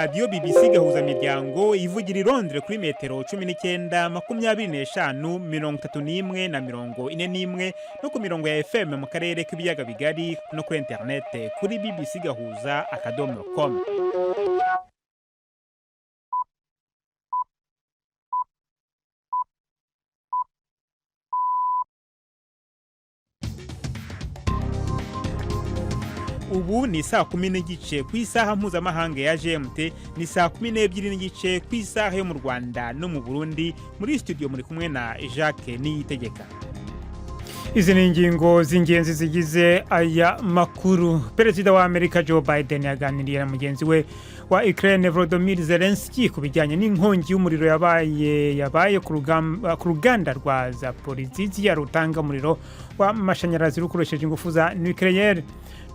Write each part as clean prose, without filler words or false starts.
radiyo BBC gahuza miryango ivugira i Londres kuri metero 19 25 31 na 41 no ku mirongo ya FM mu karere k'ibiyaga bigari no kuri internet kuri bbcgahuza.com. Ubu ni saa 10 n'igice ku isaha mpuzamahanga ya GMT, ni saa 12 n'igice ku isaha yo mu Rwanda no mu Burundi. Muri studio muri kumwe na Jacques Niyitegeka. Izi ni ingingo z'ingenzi zigize aya makuru. Perezida wa Amerika Joe Biden yaganiriye na mugenzi we wa Ukraine Volodymyr Zelensky ku bijyanye n'inkongi y'umuriro yabaye ku ruganda rwa Zaporizhzhia rutanga umuriro w'amashanyarazi rukoresheje ingufu za nucleaire.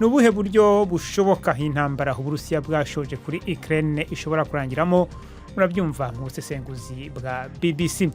Nubuhe buryo bushoboka intambara Uburusiya bwashoje kuri Ukraine ishobora kurangiramo? Murabyumva mu busesenguzi bwa BBC.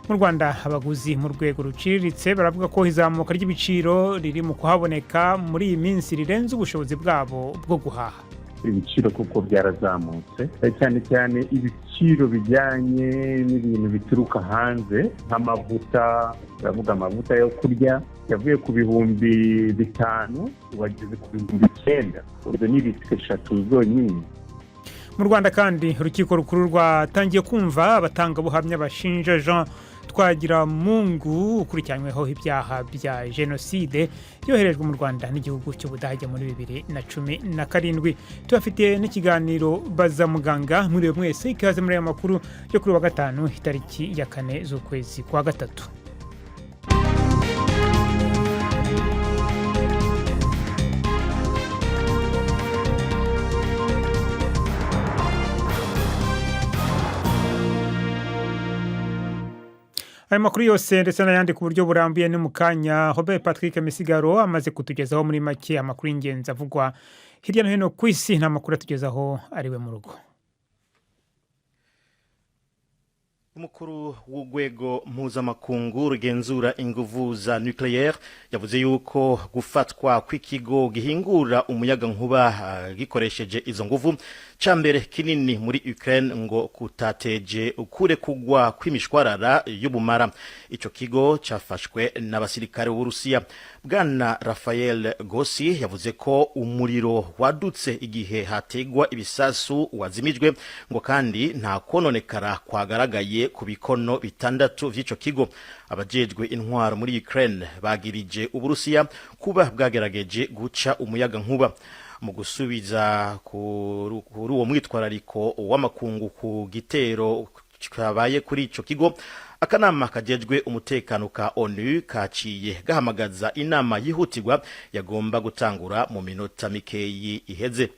Mu Rwanda abaguzi mu rwego ruciriritse baravuga ko izamuka ry'ibiciro riri mu kuhaboneka muri iyi minsi rirenze ubushobozi bwabo bwo guhaha. Ibiciro kuko byarazamutse cyane cyane ibiciro bijyanye n'ibintu bituruka hanze nk'amavuta, baravuga amavuta yo kurya yavuye ku bihumbi 5 wageze ku bihumbi 9. Ubwo ni litiro 3 zonyine. Mu Rwanda kandi urukiko rukuru rwatangiye kumva abatangabuhamya bashinja Jean Twagiramungu ukurikiranyweho ibyaha bya jenoside yoherejwe mu Rwanda n'igihugu cy'Ubudage muri 2017. Tubafitiye n'ikiganiro baza muganga muri mwese ikaze muri aya makuru yo kuri wa gatanu itariki ya 4 z'ukwezi kwa gatatu. Aya makuru yose ndetse n'ayandi ku buryo burambuye ni mu kanya. Robert Patrick Misigaro amaze kutugezaho muri make amakuru y'ingenzi avugwa hirya no hino ku isi. Nta makuru atugezaho ariwe mu rugo. Umukuru w'urwego mpuzamakungu rugenzura inguvu za nucleaire yavuze yuko gufatwa kw'ikigo gihingura umuyaga nkuba gikoresheje izo nguvu cambere kinini muri Ukraine ngo kutateje ukure kugwa kw'imishwarara y'ubumara. Ico kigo cafashwe n'abasirikare b'Urusiya. Bwana Rafael Grossi yavuze ko umuriro wadutse igihe hategwa ibisasu wazimijwe ngo kandi nta kononekara kwagaragaye ku bikono 6 vy'ico kigo. Abajejwe intwaro muri Ukraine bagirije Uburusiya kuba bwagerageje guca umuyaga nkuba. Mu gusubiza kuri uwo mwitwarariko w'amakungu ku gitero kabaye kuri ico kigo, akanama kajejwe umutekano ka ONU kaciye gahamagaza inama yihutirwa yagomba gutangura mu minota mikeyi iheze.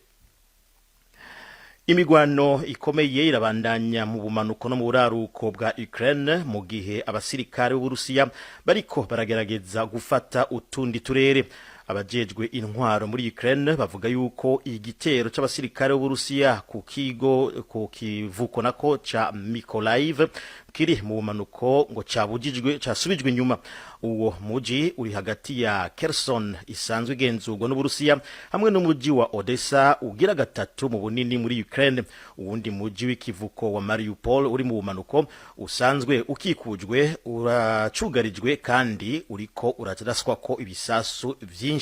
Imigwano ikomeye irabandanya mu bumanuko no mu buraruko bwa Ukraine mu gihe abasirikare b'Uburusiya bariko baragerageza gufata utundi turere. Abajejwe intwaro muri Ukraine bavuga yuko igitero c'abasirikare b'Uburusiya ku kivuko nako ca Mykolaiv kiri mu bumanuko ngo casubijwe inyuma. Uwo muji uri hagati ya Kherson isanzwe igenzurwa n'Uburusiya hamwe n'umuji wa Odessa ugira gatatu mu bunini muri Ukraine. Uwundi muji w'ikivuko wa Mariupol uri mu bumanuko usanzwe ukikujwe uracugarijwe kandi uriko urataraswa ko ibisasu vyinshi.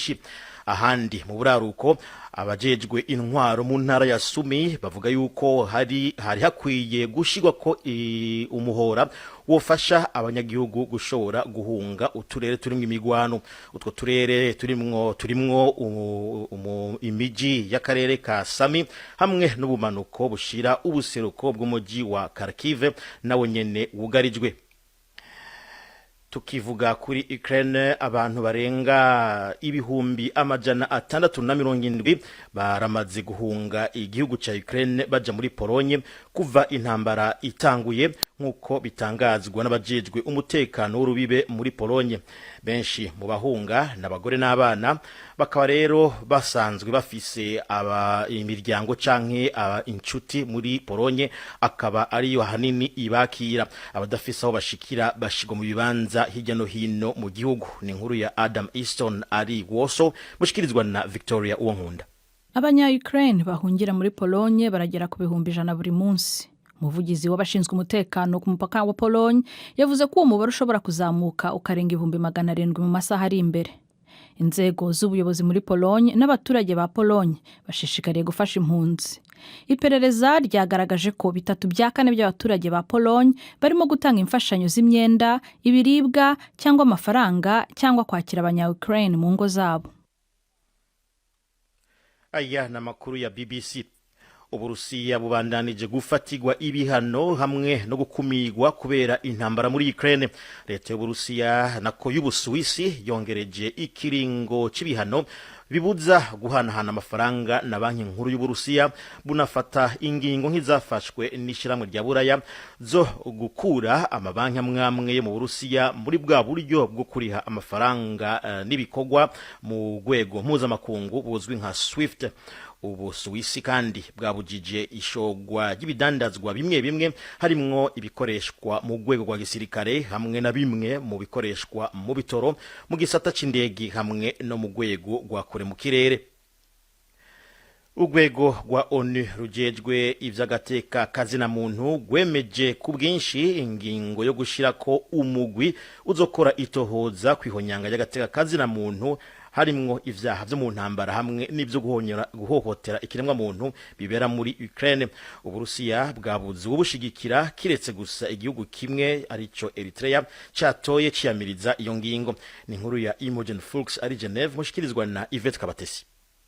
Ahandi mu buraruko abajejwe intwaro mu ntara ya Sumi bavuga yuko hari hakwiye gushigwa ko umuhora wofasha abanyagihugu gushobora guhunga uturere turimwe imigwano. Utwo turere turimwo imiji y'akarere ka Sami hamwe n'ubumanuko bushira ubuseruko bw'umuji wa Kharkiv nawo nyene wugarijwe. Tukivuga kuri Ukraine, abantu barenga ibihumbi 670 baramaze guhunga igihugu ca Ukraine baja muri Polonye kuva intambara itanguye nkuko bitangazwa n'abajejwe umutekano w'urubibe muri Polonye. Benshi mu bahunga n'abagore n'abana, bakaba rero basanzwe bafise imiryango canke inshuti muri Polonye, akaba ari hanini ibakira. Abadafise aho bashikira bashigwa mu bibanza hirya no hino mu gihugu. Ni inkuru ya Adam Easton ari Warsaw, mushikirizwa na Victoria Uwonkunda. Abanya-Ukraine bahungira muri Pologne baragera ku bihumbi 100 buri munsi. Umuvugizi w'abashinzwe umutekano ku mupaka wa Pologne yavuze ko uwo mubare ushobora kuzamuka ukarenga 700 mu masaha ari imbere. Inzego z'ubuyobozi muri Pologne n'abaturage ba Pologne bashishikariye gufasha impunzi. Iperereza ryagaragaje ko 3/4 by'abaturage ba Pologne barimo gutanga imfashanyo z'imyenda, ibiribwa cyangwa amafaranga cyangwa kwakira abanya-Ukraine mu ngo zabo. Aya na makuru ya BBC. Uburusiya bubandanije gufatirwa ibihano hamwe no gukumigwa kubera intambara muri Ukraine. Leta y'Uburusiya nako y'Ubusuwisi yongereje ikiringo c'ibihano bibuza guhanahana amafaranga na banki nkuru y'Uburusiya, bunafata ingingo nk'izafashwe n'ishiramwe rya Buraya zo gukura amabanki amwamwe mu Burusiya muri bwa buryo bwo kuriha amafaranga n'ibikorwa mu rwego mpuzamakungu buzwi nka SWIFT. Ubusuwisi kandi bwabujije ishogwa y'ibidandazwa bimwe harimwo ibikoreshwa mu rwego rwa gisirikare hamwe na bimwe mu bikoreshwa mu bitoro, mu gisata c'indege hamwe no mu rwego rwa kure mu kirere. Urwego rwa ONU rujejwe ivy'agateka kazina muntu rwemeje ku bwinshi ingingo yo gushirako umugwi uzokora itohoza kwihonyanga y'agateka kazina muntu harimwo ivyaha vyo mu ntambara hamwe n'ivyo guhohotera ikiremwa muntu bibera muri Ukraine. Uburusiya bwabuze ubushigikira kiretse gusa igihugu kimwe arico Eritrea catoye ciyamiriza iyo ngingo. Ni inkuru ya Imogen Fuchs ari Geneve mushikirizwa na Yvette Kabatesi.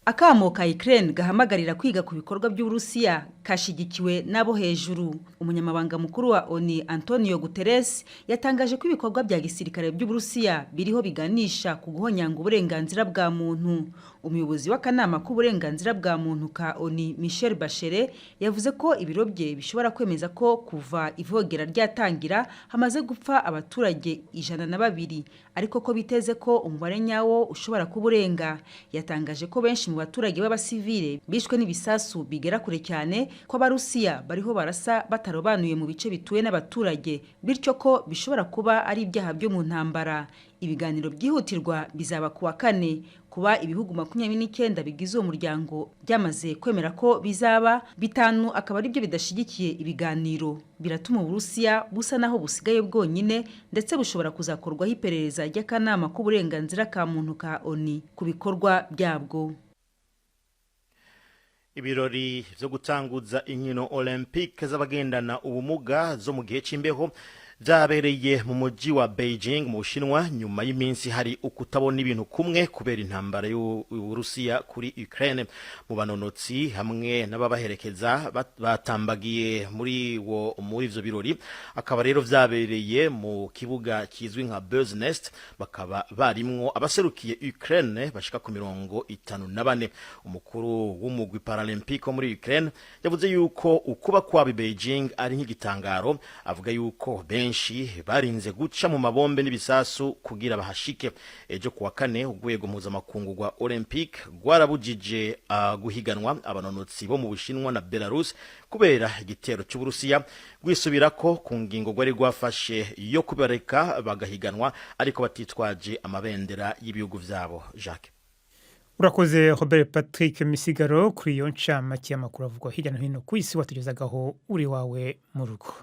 Akamo ka Ukraine gahamagarira kwiga ku bikorwa by'Uburusiya kashigikiwe nabo hejuru. Umunyamabanga mukuru wa ONU Antonio Guterres yatangaje ko ibikorwa bya gisirikare by'Uburusiya biriho biganisha ku guhonyanga uburenganzira bwa muntu. Umuyobozi w'akanama k'uburenganzira bwa muntu ka ONU Michel Bachelet yavuze ko ibiro bye bishobora kwemeza ko kuva ivogera ryatangira hamaze gupfa abaturage 102, ariko ko biteze ko umubare nyawo ushobora kuburenga. Yatangaje ko benshi mu baturage b'abasivile bishwe n'ibisasu bigera kure cyane, ko Abarusiya bariho barasa batarobanuye mu bice bituwe n'abaturage, bityo ko bishobora kuba ari ibyaha byo mu ntambara. Ibiganiro byihutirwa bizaba kuwa 4. Kuba ibihugu 29 bigize uwo muryango byamaze kwemera ko bizaba 5 akaba ari byo bidashigikiye ibiganiro, biratuma Uburusiya busa naho busigaye bwonyine, ndetse bushobora kuzakorwaho iperereza ry'akanama k'uburenganzira ka muntu ka ONU ku bikorwa byabwo. Ibirori vyo gutanguza inkino Olympique z'abagendana ubumuga zo mu gihe c'imbeho vyabereye mu muji wa Beijing mu Bushinwa nyuma y'iminsi hari ukutabona ibintu kumwe kubera intambara y'Uburusiya kuri Ukraine. Mu banonotsi hamwe n'ababaherekeza batambagiye muri ivyo birori, akaba rero vyabereye mu kibuga kizwi nka Bird's Nest, bakaba barimwo abaserukiye Ukraine bashika ku 54. Umukuru w'umugwi Paralympique muri Ukraine yavuze yuko ukuba kwa Beijing ari nk'igitangaro, avuga yuko benshi barinze guca mu mabombe n'ibisasu kugira bahashike. Ejo kuwa 4 urwego mpuzamakungu rwa Olympique rwarabujije guhiganwa abanonotsi bo mu Bushinwa na Belarus kubera igitero cy'Uburusiya, gwisubirako ku ngingo gwari gwafashe yo kubareka bagahiganwa ariko batitwaje amabendera y'ibihugu vyabo. Jacques. Urakoze Robert Patrick Misigaro kuri iyo ncamake y'amakuru avugwa hirya no hino ku isi watugezagaho uri wawe mu rugo.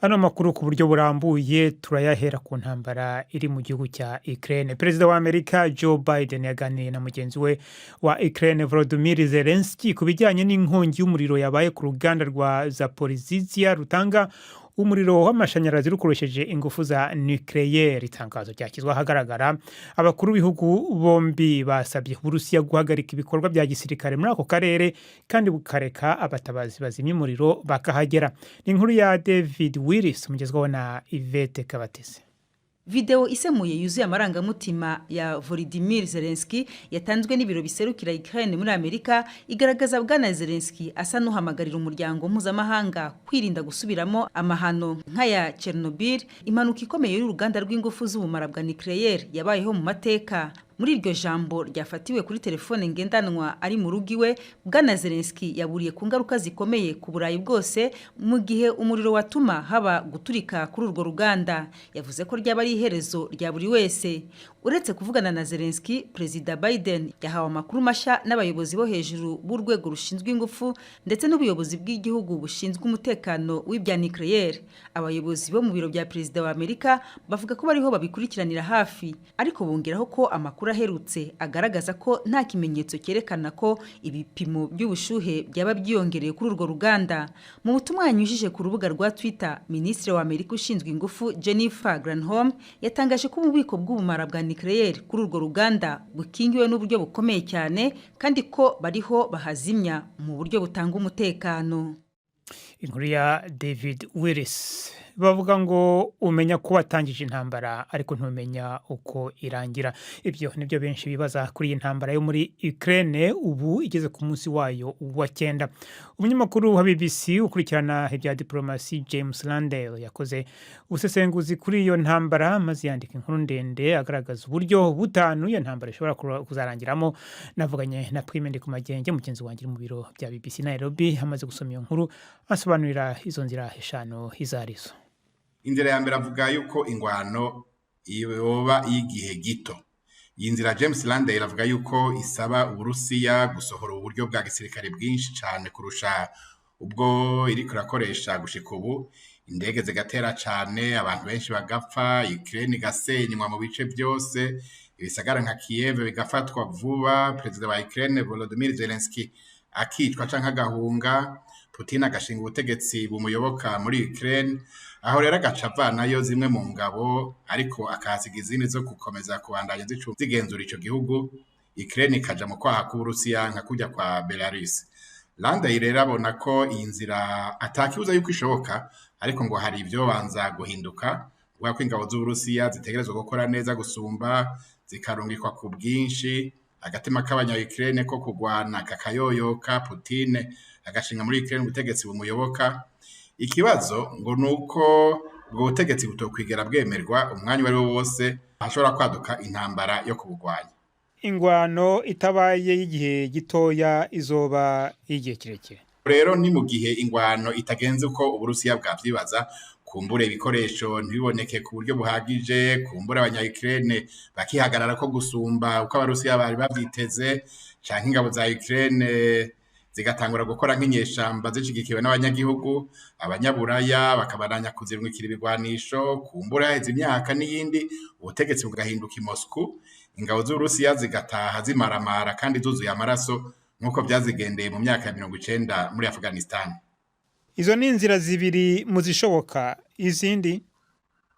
Ano makuru ku buryo burambuye turayahera ku ntambara iri mu gihugu cya Ukraine. Perezida wa Amerika Joe Biden yaganiye na mugenzi we wa Ukraine Volodymyr Zelensky ku bijyanye n'inkongi y'umuriro yabaye ku ruganda rwa Zaporizhzhia rutanga umuriro w'amashanyarazi rukoresheje ingufu za nucleaire. Itangazo ryashyizwe ahagaragara, abakuru b'ibihugu bombi basabye Uburusiya guhagarika ibikorwa bya gisirikare muri ako karere kandi bukareka abatabazi bazimya umuriro bakahagera. Ni inkuru ya David Willis mugezwaho na Yvette Kabatesi. Video isemuye yuzuye amarangamutima ya Volodymyr Zelensky yatanzwe n'ibiro biserukira Ukraine muri Amerika igaragaza bwana Zelensky asa n'uhamagarira umuryango mpuzamahanga kwirinda gusubiramo amahano nk'aya Chernobyl, impanuka ikomeye y'uruganda rw'ingufu z'ubumara bwa nucleaire yabayeho mu mateka. muri iryo jambo ryafatiwe kuri telefone ngendanwa ari mu rugo iwe, Bwana Zelensky yaburiye ku ngaruka zikomeye ku Burayi bwose mu gihe umuriro watuma haba guturika kuri urwo ruganda. Yavuze ko ryaba ari iherezo rya buri wese. Uretse kuvugana na Zelensky, Perezida Biden yahawe amakuru mashya n'abayobozi bo hejuru b'urwego rushinzwe ingufu ndetse n'ubuyobozi bw'igihugu bushinzwe umutekano w'ibya nucleaire. Abayobozi bo mu biro bya Perezida wa Amerika bavuga ko bariho babikurikiranira hafi, ariko bongeraho ko amakuru aherutse agaragaza ko nta kimenyetso cyerekana ko ibipimo by'ubushuhe byaba byiyongereye kuri urwo ruganda. Mu butumwa yanyujije ku rubuga rwa Twitter, Minisitiri wa Amerika ushinzwe ingufu Jennifer Granholm yatangaje ko ububiko bw'ubumara bwa nucleaire kuri urwo ruganda bukingiwe n'uburyo bukomeye cyane kandi ko bariho bahazimya mu buryo butanga umutekano. Inkuru ya David Willis. Bavuga ngo umenya ko watangije intambara ariko ntumenya uko irangira. Ibyo nibyo benshi bibaza kuri iyi ntambara yo muri Ukraine ubu igeze ku munsi wayo wa 9. Umunyamakuru wa BBC ukurikirana ibya diplomasi James Landale yakoze ubusesenguzi kuri iyo ntambara maze yandika inkuru ndende agaragaza uburyo butanu iyo ntambara ishobora kuzarangiramo. Navuganye na Prime Ndikumagenge mugenzi wanjye mu biro bya BBC Nairobi amaze gusoma iyo nkuru asobanurira izo nzira eshanu izarizo. Inzira ya mbere avuga yuko ingwano yoba y'igihe gito. Iyi nzira James Landale avuga yuko isaba Uburusiya gusohora uburyo bwa gisirikare bwinshi cyane kurusha ubwo iri kurakoresha gushika ubu. Indege zigatera cyane, abantu benshi bagapfa, Ukraine igasenywa mu bice byose, ibisagara nka Kiev bigafatwa vuba, Perezida wa Ukraine Volodymyr Zelensky akicwa canke agahunga, Putin agashinga ubutegetsi bumuyoboka muri Ukraine. Aho rero agaca avanayo zimwe mu ngabo ariko akahasiga izindi zo gukomeza kubandanya zigenzura ico gihugu. Ukraine ikaja mu kwaha k'Uburusiya nka kujya kwa Belarus. Landale rero abona ko iyi nzira atakibuza yuko ishoboka, ariko ngo hari ibyo banza guhinduka. Vuga ko ingabo z'Uburusiya zitegerezwa gukora neza gusumba, zikarungikwa ku bwinshi, agatima k'abanya Ukraine ko kugwana kakayoyoka, Putin agashinga muri Ukraine ubutegetsi bumuyoboka. Ikibazo ngo nuko ubwo butegetsi butokwigera bwemerwa umwanya wari wose hashobora kwaduka intambara yo kubugwanya. Ingwano itabaye y'igihe gitoya izoba igihe kirekire. Rero ni mu gihe ingwano itagenze uko Uburusiya bwavyibaza, kumbura ibikoresho ntibiboneke ku buryo buhagije, kumbura abanya Ukraine bakihagarara ko gusumba uko Abarusiya bari bavyiteze, canke ingabo za Ukraine zigatangura gukora nk'inyeshamba zishigikiwe n'abanyagihugu, abanyaburaya bakabaranya kuzirungikira ibigwanisho, kumbura heze imyaka n'iyindi ubutegetsi bugahinduka i Moscow, ingabo z'Uburusiya zigataha zimaramara kandi zuzuye amaraso nk'uko byazigendeye mu myaka ya 90 muri Afghanistan. Izo ni inzira zibiri muzishoboka. Izindi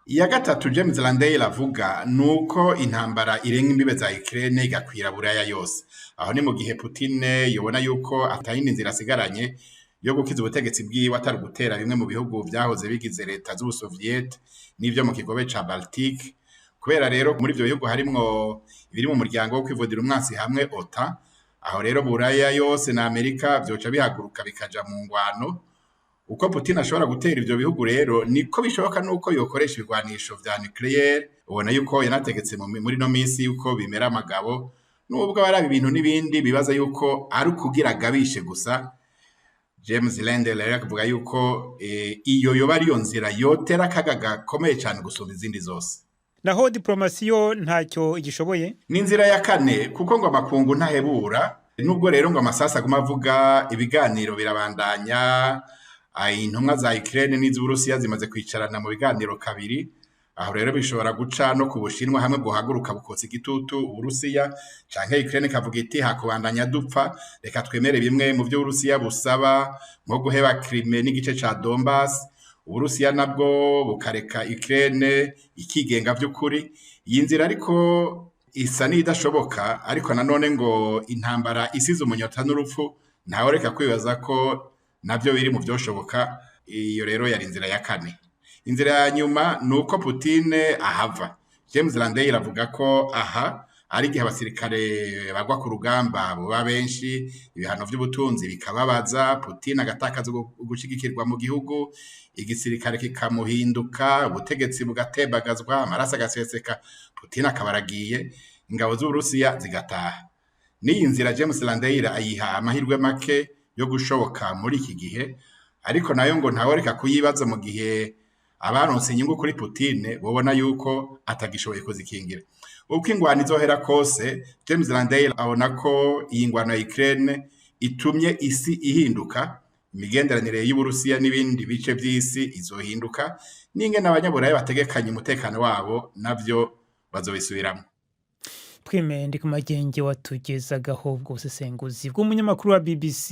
iya gatatu James Landale avuga nuko intambara irenga imbibe za Ukraine igakwira buraya yose. Aho ni mu gihe Putin yobona yuko atayindi nzira asigaranye yo gukiza ubutegetsi bwiwe atari gutera bimwe mu bihugu byahoze bigize leta z'Ubusoviet n'ivyo mu kigobe ca Baltic. Kubera rero muri ivyo bihugu harimwo ibiri mu muryango wo kwivudira umwansi hamwe OTAN. Aho rero buraya yose na Amerika byoca bihaguruka bikaja mu ngwano. Uko Putin ashobora gutera ivyo bihugu rero niko bishoboka nuko yokoresha ibigwanisho vya nucleaire. Ubona yuko yanategetse muri no minsi yuko bimera amagabo, nubwo barabi ibintu n'ibindi bibaza yuko ari kugira gabishe gusa. James Landale avuga yuko iyo yoba ari yo nzira yotera kagaga komeye cyane gusumba izindi zose. Naho diplomasiyo ntacyo igishoboye. Ni inzira ya kane kuko ngo amakungu ntahebura, nubwo rero ngo amasasa aguma avuga ibiganiro birabandanya. Intumwa za Ukraine n'iz'Uburusiya zimaze kwicarana mu biganiro kabiri. Aho rero bishobora guca no ku Bushinwa hamwe guhaguruka bukotsa igitutu Uburusiya, canke Ukraine kavuga iti hakubandanya dupfa, reka twemere bimwe mu byo Uburusiya busaba nko guheba Crimea n'igice ca Donbass. Uburusiya nabwo bukareka Ukraine ikigenga by'ukuri. Iyi nzira ariko isa n'idashoboka, ariko nanone ngo intambara isize umunyota n'urupfu ntawe reka kwibaza ko nabyo biri mu byoshoboka. Iyo rero yari inzira ya kane. Inzira ya nyuma nuko Putin ahava. James Landale avuga ko aha ari gihe abasirikare bagwa ku rugamba buba benshi, ibihano by'ubutunzi bikababaza, Putin agatakaza gushigikirwa mu gihugu, igisirikare kikamuhinduka, ubutegetsi bugatebagazwa, amaraso agaseseka, Putin akabaragiye. ingabo z'Uburusiya zigataha. N'iyi nzira James Landeira ayiha amahirwe make yo gushoboka muri iki gihe, ariko nayo ngo ntaworeka kuyibaza mu gihe abaronse inyungu kuri Putin bobona yuko atagishoboye kuzikingira. Uko ingwano izohera kose, James Landeira abona ko iyi ngwano ya Ukraine itumye isi ihinduka, imigenderanire y'Uburusiya n'ibindi bice by'isi izohinduka, n'ingene abanyaburayi bategekanye umutekano wabo navyo bazobisubiramo. Twime ndi ku magenge watugezagaho ubwo busesenguzi bw'umunyamakuru wa BBC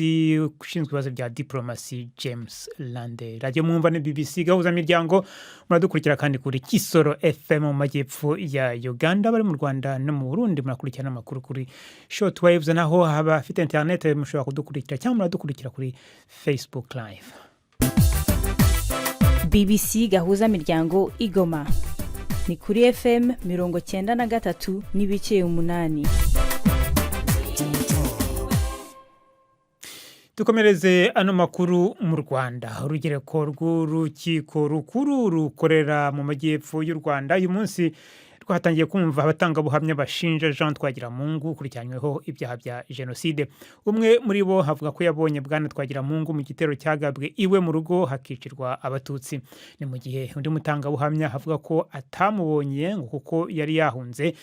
ushinzwe ibibazo bya diplomasi James Landeira. Radio mwumva ni BBC gahuza miryango, muradukurikira kandi kuri Kisoro FM mu majyepfo ya Uganda, bari mu Rwanda no mu Burundi murakurikirana amakuru kuri shortwaves, naho haba afite internet mushobora kudukurikira cyangwa muradukurikira kuri Facebook live. BBC gahuza miryango Igoma ni kuri FM 93.8. Dukomereze ano makuru mu Rwanda. Urugereko rw'urukiko rukuru rukorera mu majyepfo y'u Rwanda uyu munsi twatangiye kumva abatangabuhamya bashinja Jean Twagiramungu ukurikiranyweho ibyaha bya jenoside. Umwe muri bo havuga ko yabonye bwana Twagiramungu mu gitero cyagabwe iwe mu rugo hakicirwa abatutsi. Ni mu gihe undi mutangabuhamya havuga ko atamubonye ngo kuko yari yahunze.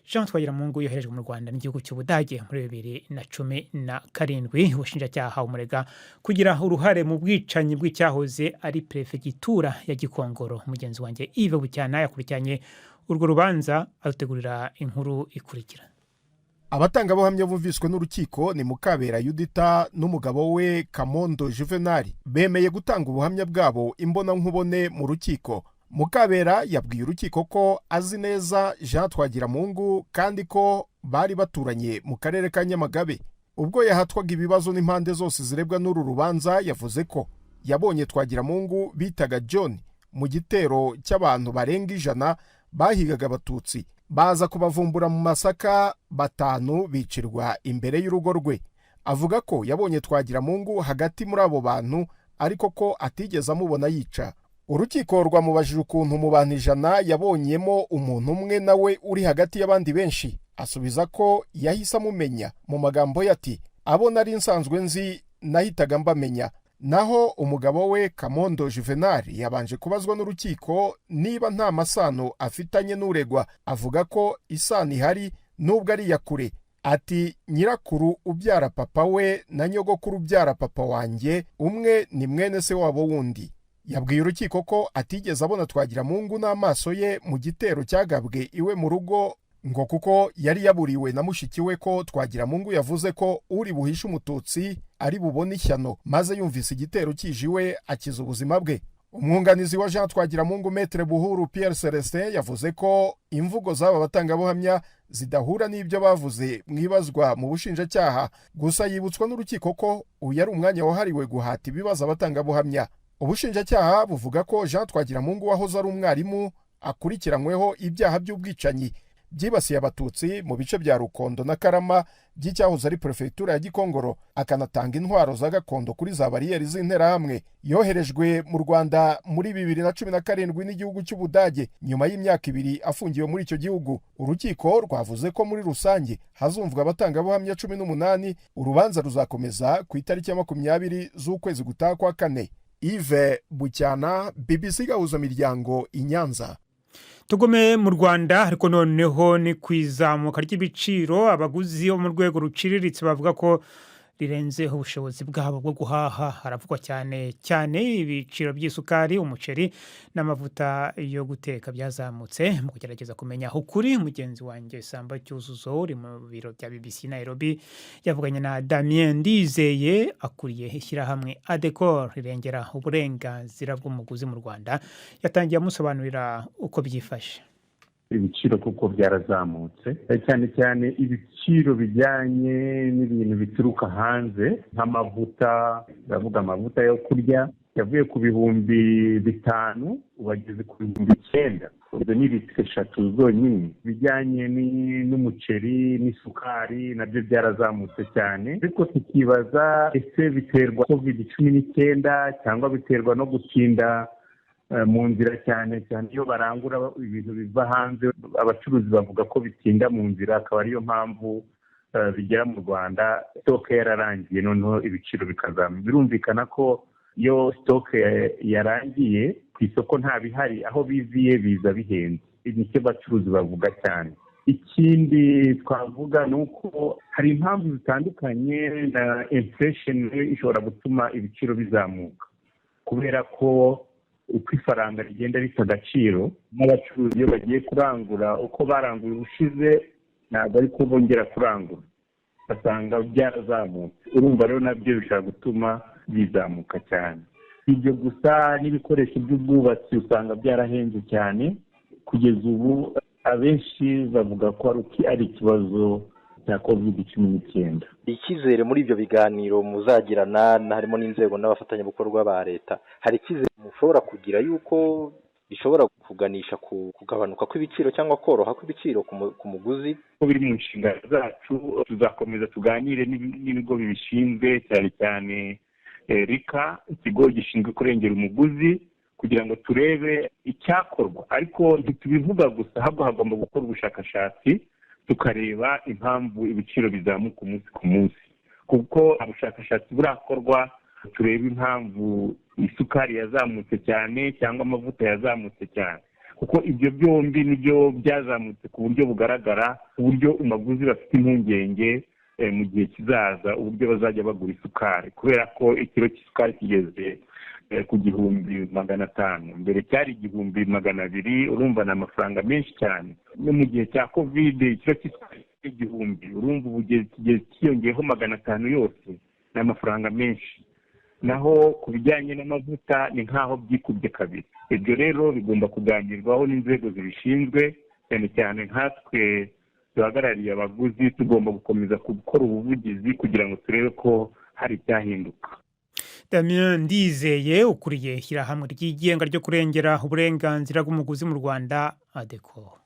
Jean Twagiramungu yoherejwe mu Rwanda n'igihugu cy'Ubudage muri 2017. Ubushinjacyaha umurega kugira uruhare mu bwicanyi bw'icyahoze ari prefegitura ya Gikongoro. Mugenzi wanjye Yves Bucyana yakurikiranye urwo rubanza arutegurira inkuru ikurikira. Abatangabuhamya bumviswe n'urukiko ni Mukabera Yudita n'umugabo we Kamondo Juvenal bemeye gutanga ubuhamya bwabo imbona nkubone mu rukiko. Mukabera yabwiye urukiko ko azi neza Jean Twagiramungu kandi ko bari baturanye mu karere ka Nyamagabe. Ubwo yahatwaga ibibazo n'impande zose zirebwa n'uru rubanza, yavuze ko yabonye Twagiramungu bitaga John mu gitero cy'abantu barenga 100 bahigaga abatutsi, baza kubavumbura mu Masaka, 5 bicirwa imbere y'urugo rwe. Avuga ko yabonye Twagiramungu hagati muri abo bantu ariko ko atigeze amubona yica. Urukiko rwamubajije ukuntu mu bantu 100 yabonyemo umuntu umwe nawe uri hagati y'abandi benshi. Asubiza ko yahise amumenya mu magambo yati, abo nari nsanzwe nzi nahitaga mbamenya. Naho umugabo we Kamondo Juvenal yabanje kubazwa n'urukiko niba nta masano afitanye n'uregwa. Avuga ko isano ihari nubwo ari yakure. Ati nyirakuru ubyara papa we na nyogokuru ubyara papa wanjye umwe ni mwene se wabo wundi. Yabwiye urukiko ko atigeze abona Twagiramungu n'amaso ye mu gitero cyagabwe iwe mu rugo, ngo kuko yari yaburiwe na mushiki we ko Twagiramungu yavuze ko uri buhishe umututsi ari bubone ishyano, maze yumvise igitero kijiwe akiza ubuzima bwe. Umwunganizi wa Jean Twagiramungu Maître Buhuru Pierre Celestin yavuze ko imvugo z'aba batangabuhamya zidahura n'ibyo bavuze mwibazwa mu bushinjacyaha, gusa yibutswa n'urukiko ko uyu ari umwanya wahariwe guhata ibibazo abatangabuhamya. Ubushinjacyaha buvuga ko Jean Twagiramungu wahoze ari umwarimu akurikiranyweho ibyaha by'ubwicanyi byibasiye abatutsi mu bice bya Rukondo na Karama by'icyahoze ari prefegitura ya Gikongoro, akanatanga intwaro za gakondo kuri za bariyeri z'interahamwe. Yoherejwe mu Rwanda muri 2017 n'igihugu cy'Ubudage nyuma y'imyaka 2 afungiwe muri icyo gihugu. Urukiko rwavuze ko muri rusange hazumvwa abatangabuhamya 18. Urubanza ruzakomeza ku itariki ya 20 z'ukwezi gutaha kwa 4. Yves Bucyana, BBC gahuza miryango i Nyanza. Tugume mu Rwanda ariko noneho ni kwizamuka ry'ibiciro. Abaguzi bo mu rwego ruciriritse bavuga ko rirenzeho ubushobozi bwabo bwo guhaha. Haravugwa cyane ibiciro by'isukari, umuceri n'amavuta yo guteka byazamutse. Mu kugerageza kumenya ukuri, mugenzi wanjye Samba Cyuzuzo uri mu biro bya BBC Nairobi yavuganye na Damien Ndizeye akuriye ishyirahamwe Adecor rirengera uburenganzira bw'umuguzi mu Rwanda. Yatangiye amusobanurira uko byifashe. Ibiciro kuko byarazamutse, cyane cyane ibiciro bijyanye n'ibintu bituruka hanze nk'amavuta, ndavuga amavuta yo kurya yavuye ku 5,000 ubageze ku 9,000. Izo ni litiro 3 zonyine. Bijyanye n'umuceri n'isukari nabyo byarazamutse cyane, ariko tukibaza ese biterwa COVID-19 cyangwa biterwa no gutinda mu nzira cyane cyane iyo barangura ibintu biva hanze abacuruzi bavuga ko bitinda mu nzira, akaba ariyo mpamvu bigera mu Rwanda sitoke yararangiye noneho ibiciro bikazamuka. Birumvikana ko iyo sitoke yarangiye ku isoko nta bihari, aho biziye biza bihenze. Nicyo abacuruzi bavuga cyane. Ikindi twavuga ni uko hari impamvu zitandukanye na inflation ishobora gutuma ibiciro bizamuka, kubera ko uko ifaranga rigenda rita agaciro n'abacuruzi iyo bagiye kurangura uko baranguye ubushize ntabwo ariko bongera kurangura, basanga byarazamutse. Urumva rero nabyo bishobora gutuma bizamuka cyane. Ibyo gusa n'ibikoresho by'ubwubatsi usanga byarahenze cyane kugeza ubu. Abenshi bavuga ko ari ikibazo cya COVID-19. Icyizere muri ibyo biganiro muzagirana harimo n'inzego n'abafatanyabikorwa ba leta, hari icyizere mushobora kugira yuko bishobora kuganisha ku kugabanuka kw'ibiciro cyangwa koroha kw'ibiciro ku muguzi? Ko biri mu nshingano zacu, tuzakomeza tuganire n'ibigo bibishinzwe cyane cyane RICA, ikigo gishinzwe kurengera umuguzi, kugira ngo turebe icyakorwa. Ariko ntitubivuga gusa, ahubwo hagomba gukora ubushakashatsi tukareba impamvu ibiciro bizamuka umunsi ku munsi, kuko ubushakashatsi burakorwa tureba impamvu isukari yazamutse cyane cyangwa amavuta yazamutse cyane, kuko ibyo byombi nibyo byazamutse ku buryo bugaragara, ku buryo umuguzi bafite impungenge mu gihe kizaza uburyo bazajya bagura isukari, kubera ko ikiro cy'isukari kigeze ku 1,500, mbere cyari 1,200. Urumva ni amafaranga menshi cyane. No mu gihe cya covid ikiro cy'isukari 1,000, urumva ubu kigeze kiyongeyeho 500 yose, ni amafaranga menshi. Naho ku bijyanye n'amavuta ni nk'aho byikubye kabiri. Ibyo rero bigomba kuganirwaho n'inzego zibishinzwe, cyane cyane nkatwe duhagarariye abaguzi tugomba gukomeza gukora ubuvugizi kugira ngo turebe ko hari icyahinduka. Damien Ndizeye ukuriye ishyirahamwe ryigenga ryo kurengera uburenganzira bw'umuguzi mu Rwanda ADECO.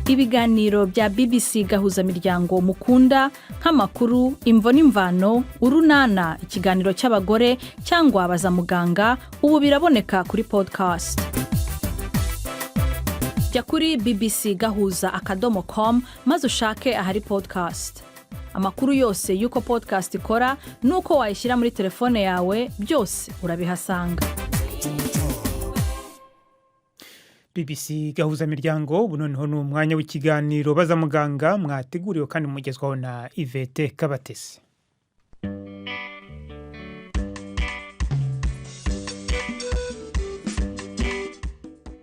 Ibiganiro bya BBC gahuzamiryango mukunda nk'amakuru, imvo n'imvano, urunana, ikiganiro cy'abagore cyangwa baza muganga, ubu biraboneka kuri podcast. Jya kuri bbcgahuza.com maze ushake ahari podcast. Amakuru yose y'uko podcast ikora n'uko wayishyira muri telefone yawe byose urabihasanga. BBC gahuzamiryango ubu noneho ni umwanya w'ikiganiro baza muganga mwateguriwe kandi mugezwaho na Yvette Kabatesi.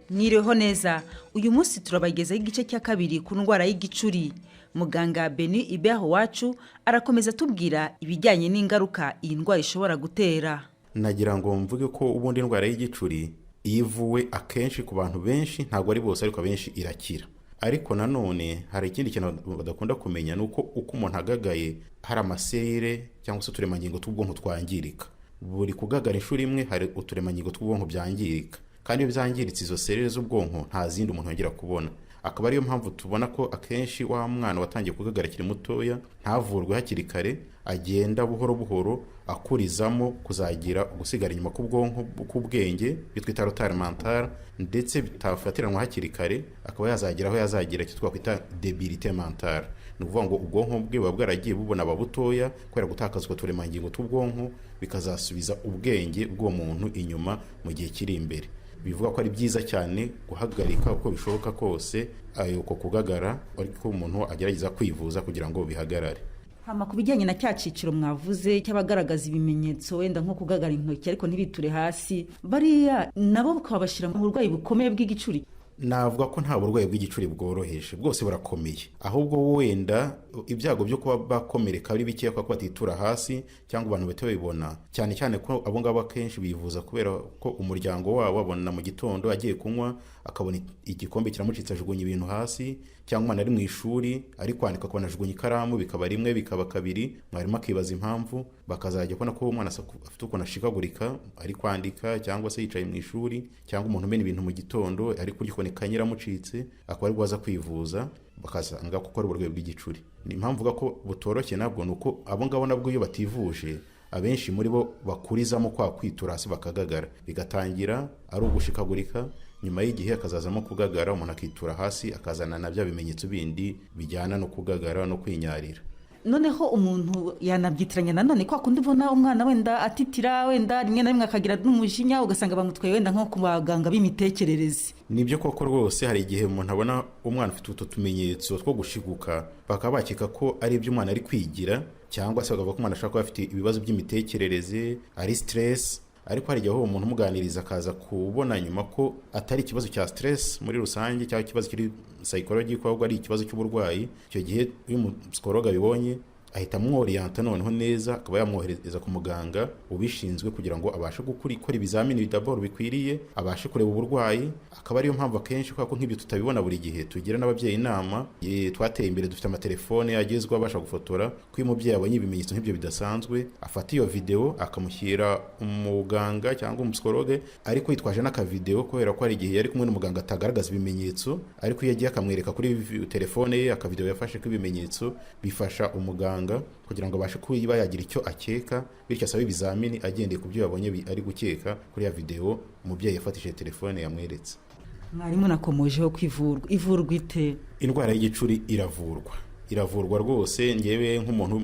Mwiriho neza, uyu munsi turabagezaho igice cya kabiri ku ndwara y'igicuri. Muganga Beni Ibeho wacu arakomeza tubwira ibijyanye n'ingaruka iyi ndwara ishobora gutera. Nagira ngo mvuge ko ubundi indwara y'igicuri ivuwe akenshi ku bantu benshi, ntabwo ari bose ariko benshi irakira. Ariko nanone hari ikindi kintu badakunda kumenya, nuko uko umuntu agagaye hari amaserire cyangwa se uturemangingo tw'ubwonko twangirika. Buri kugagara inshuro imwe hari uturemangingo tw'ubwonko byangirika, kandi iyo byangiritse izo serire z'ubwonko nta zindi umuntu yongera kubona. Akaba ariyo mpamvu tubona ko akenshi wa mwana watangiye kugagara kiri mutoya ntavurwe hakiri kare, agenda buhoro buhoro akurizamo kuzagira gusigara inyuma k'ubwonko k'ubwenge bitwita retard mental, ndetse bitafatiranwa hakiri kare akaba yazagira aho yazagira icyo twakwita debilité mentale. Ni ukuvuga ngo ubwonko bwe buba bwaragiye bubona ababutoya kubera gutakazwa uturemangingo tw'ubwonko, bikazasubiza ubwenge bw'uwo muntu inyuma mu gihe kiri imbere. Bivuga ko ari byiza cyane guhagarika uko bishoboka kose uko kugagara, ariko umuntu agerageza kwivuza kugira ngo bihagarare. Hama ku bijyanye na cya ciciro mwavuze cy'abagaragaza ibimenyetso wenda nko kugagara intoki ariko ntibiture hasi, bariya nabo bakabashira mu burwayi bukomeye bw'igicuri. Navuga ko nta burwayi bw'igicuri bworoheje, bwose burakomeye. Ahubwo wenda ibyago byo kuba bakomereka ari bikeya kwa batitura hasi cyangwa abantu bete babibona, cyane cyane ko abo ngabo akenshi bivuza kubera ko umuryango wabo abona mu gitondo agiye kunywa akabona igikombe kiramucitse ajugunya ibintu hasi, cyangwa umwana ari mu ishuri ari kwandika akabona ajugunya ikaramu, bikaba rimwe bikaba kabiri, mwarimu akibaza impamvu, bakazajya kubona ko umwana afite ukuntu ashikagurika ari kwandika cyangwa se yicaye mu ishuri, cyangwa umuntu umena ibintu mu gitondo ari kurya ikanyira mucitse, akaba ari gwaza kwivuza bakasanga ko ari uburwayi bw'igicuri. Ni impamvu vuga ko butoroshye nabwo nuko abo ngabo nabwo iyo bativuje abenshi muri bo bakurizamo kwa kwitura hasi bakagagara, bigatangira ari ugushikagurika, nyuma y'igihe akazazamo kugagara, umuntu akitura hasi akazana na bya bimenyetso bindi bijyana no kugagara no kwinyarira. Noneho umuntu yanabyitiranya nanone kwa kundi ubona umwana wenda atitira, wenda rimwe na rimwe akagira n'umujinya, ugasanga bamutwaye wenda nko ku baganga b'imitekerereze. Nibyo koko rwose, hari igihe umuntu abona umwana ufite utu tumenyetso two gushiguka, bakaba bakeka ko ari ibyo umwana ari kwigira, cyangwa se bakavuga ko umwana ashobora kuba afite ibibazo by'imitekerereze, ari stress. Ariko hari igihe aho umuntu umuganiriza akaza kubona nyuma ko atari ikibazo cya stress muri rusange cyangwa ikibazo kiri psychological, ahubwo ari ikibazo cy'uburwayi. Icyo gihe iyo umusipsikologa abibonye ahita amworiyanta noneho neza, akaba yamwohereza ku muganga ubishinzwe kugira ngo abashe gukora ibizamini d'abord bikwiriye, abashe kureba uburwayi. Akaba ariyo mpamvu akenshi ko nk'ibyo tutabibona buri gihe, tugira n'ababyeyi inama. Twateye imbere, dufite amatelefone agezweho abasha gufotora, ko iyo umubyeyi abonye ibimenyetso nk'ibyo bidasanzwe afata iyo video akamushyira umuganga cyangwa umusipsikologe, ariko yitwaje n'akavideo, kubera ko hari igihe yari kumwe n'umuganga atagaragaza ibimenyetso, ariko iyo agiye akamwereka kuri telefone ye akavideo yafashe k'ibimenyetso, bifasha umuganga kugira ngo abashe kuba yagira icyo akeka, bityo asaba ibizamini agendeye ku byo yabonye ari gukeka kuri ya video umubyeyi yafatishije telefone yamweretse. Mwarimu nakomojeho kwivurwa, ivurwa ite? Indwara y'igicuri iravurwa rwose. Ngewe nk'umuntu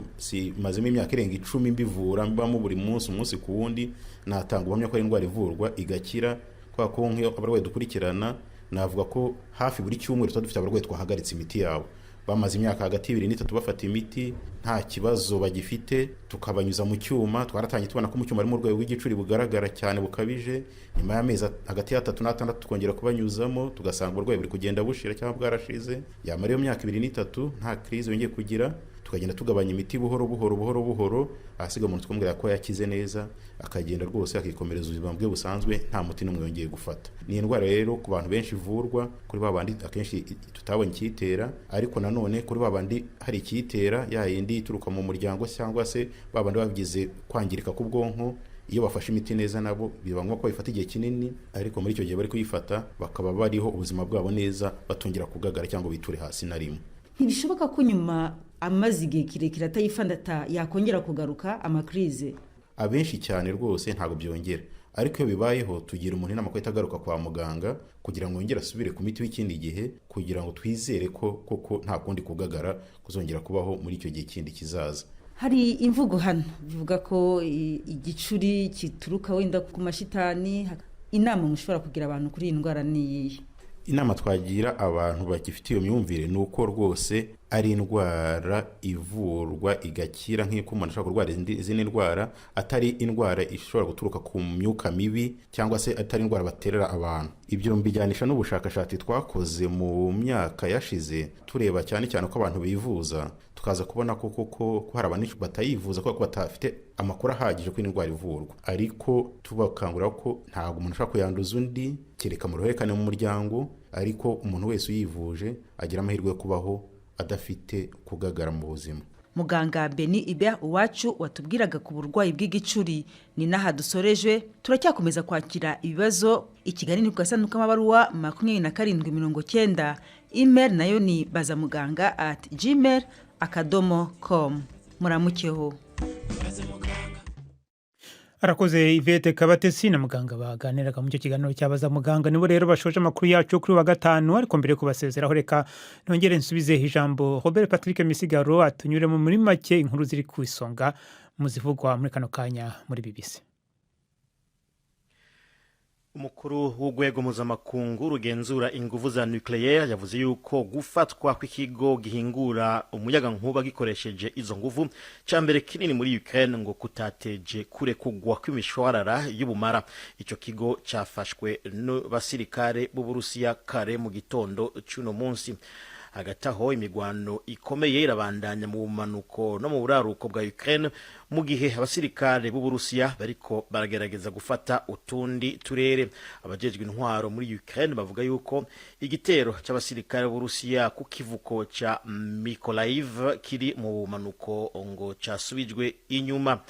mazemo imyaka irenga 10 mbivura, mbamo buri umunsi ku wundi, natanga ubuhamya ko ari indwara ivurwa igakira. Kwa ko nk'iyo abarwayi dukurikirana, navuga ko hafi buri cyumweru tuba dufite abarwayi twahagaritse imiti yabo, bamaze imyaka hagati y'ibiri n'itatu bafata imiti nta kibazo bagifite, tukabanyuza mu cyuma. Twaratangiye tubona ko mu cyuma harimo urwaye w'igicuri bugaragara cyane bukabije, nyuma y'amezi hagati ya 3 na 6 tukongera kubanyuzamo, tugasanga uburwayi buri kugenda bushira cyangwa bwarashize. Yamara iyo myaka 2 n'itatu nta crise yongeye kugira, tukagenda tugabanya imiti buhoro, ahasiga umuntu twumvira ko yakize neza, akagenda rwose akikomereza ubuzima bwe busanzwe nta muti n'umwe yongeye gufata. Ni indwara rero ku bantu benshi ivurwa, kuri babandi akenshi tutabonye ikitera, ariko nanone kuri babandi hari ikitera, yayindi ituruka mu muryango cyangwa se babandi babigize kwangirika ku bwonko. Iyo bafashe imiti neza nabo biba ngombwa ko bifata igihe kinini, ariko muri icyo gihe bari kuyifata bakaba bariho ubuzima bwabo neza, batongera kugagara cyangwa biture hasi na rimwe. Ntibishoboka ko nyuma amaze igihe kirekire atayifandata yakongera kugaruka amakrize? Abenshi cyane rwose ntabwo byongera, ariko iyo bibayeho tugira umuntu inama ko itagaruka kwa muganga kugira ngo yongere asubire ku miti w'ikindi gihe, kugira ngo twizere ko koko nta kundi kugagara kuzongera kubaho muri icyo gihe kindi kizaza. Hari imvugo hano bivuga ko igicuri kituruka wenda ku mashitani. Inama mushobora kugira abantu kuri iyi ndwara ni iyihe? Inama twagira abantu bagifite iyo myumvire ni uko rwose ari indwara ivurwa igakira, nk'uko umuntu ashobora kurwara izindi ndwara, atari indwara ishobora guturuka ku myuka mibi cyangwa se atari indwara baterera abantu. Ibyo mbijyanisha n'ubushakashatsi twakoze mu myaka yashize, tureba cyane cyane ko abantu bivuza, tukaza kubona ko hari abantu batayivuza kuko batafite amakuru ahagije ko indwara ivurwa, ariko tubakangurira ko ntabwo umuntu ashobora kuyanduza undi kereka mu ruhererekane mu muryango, ariko umuntu wese uyivuje agira amahirwe yo kubaho adafite kugagara mu buzima. Muganga Beni Ibea Uwacu watubwiraga ku burwayi bw'igicuri ni naha dusoreje. Turacyakomeza kwakira ibibazo. Ikiganiro ni kugasanduka amabaruwa 2790. Email nayo ni bazamuganga@gmail.com. Muramukeho. Arakoze Yvette Kabatesi na muganga baganiraga mu cyo kiganiro cyabaza muganga. Nibo rero bashoje amakuru yacu kuri wa gatanu, ariko mbere kubasezeraho reka nongere nsubize ijambo Robert Patrick Misigaro atunyure mu muri make inkuru ziri ku isonga muzivugwa muri kano kanya muri BBC. Umukuru w'urwego mpuzamakungu rugenzura ingufu za nucleaire yavuze yuko gufatwa kw'ikigo gihingura umuyaga nkuba gikoresheje izo nguvu cyambere kinini muri Ukraine ngo kutateje kure kugwa kw'imishwarara y'ubumara. Icyo kigo cyafashwe n'abasirikare b'Uburusiya kare mu gitondo cy'uno munsi. Hagati aho imigwano ikomeye irabandanya mu bumanuko no mu buraruko bwa Ukraine, mu gihe abasirikare b'Uburusiya bariko baragerageza gufata utundi turere. Abajejwe intwaro muri Ukraine bavuga yuko igitero cy'abasirikare b'Uburusiya ku kivuko ca Mykolaiv kiri mu bumanuko ngo cyasubijwe inyuma.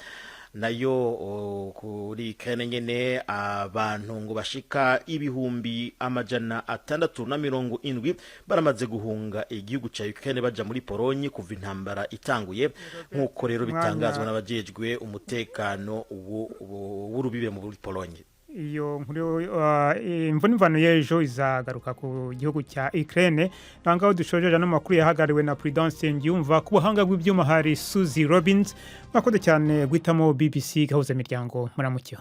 nayo kuri Ukraine nyene abantu ngo bashika ibihumbi 670 baramaze guhunga igihugu ca Ukraine baja muri Polonye kuva intambara itanguye nkuko rero bitangazwa n'abajejwe umutekano w'urubibe muri Polonye. Iyo imvano y'ejo izagaruka ku gihugu cya Ukraine nangaho dushojeje n'amakuru yahagariwe na Prudence Ngiyumva ku buhanga bw'ibyuma hari Suzy Robbins. Mwakoze cyane guhitamo BBC gahuza imiryango muramukyo.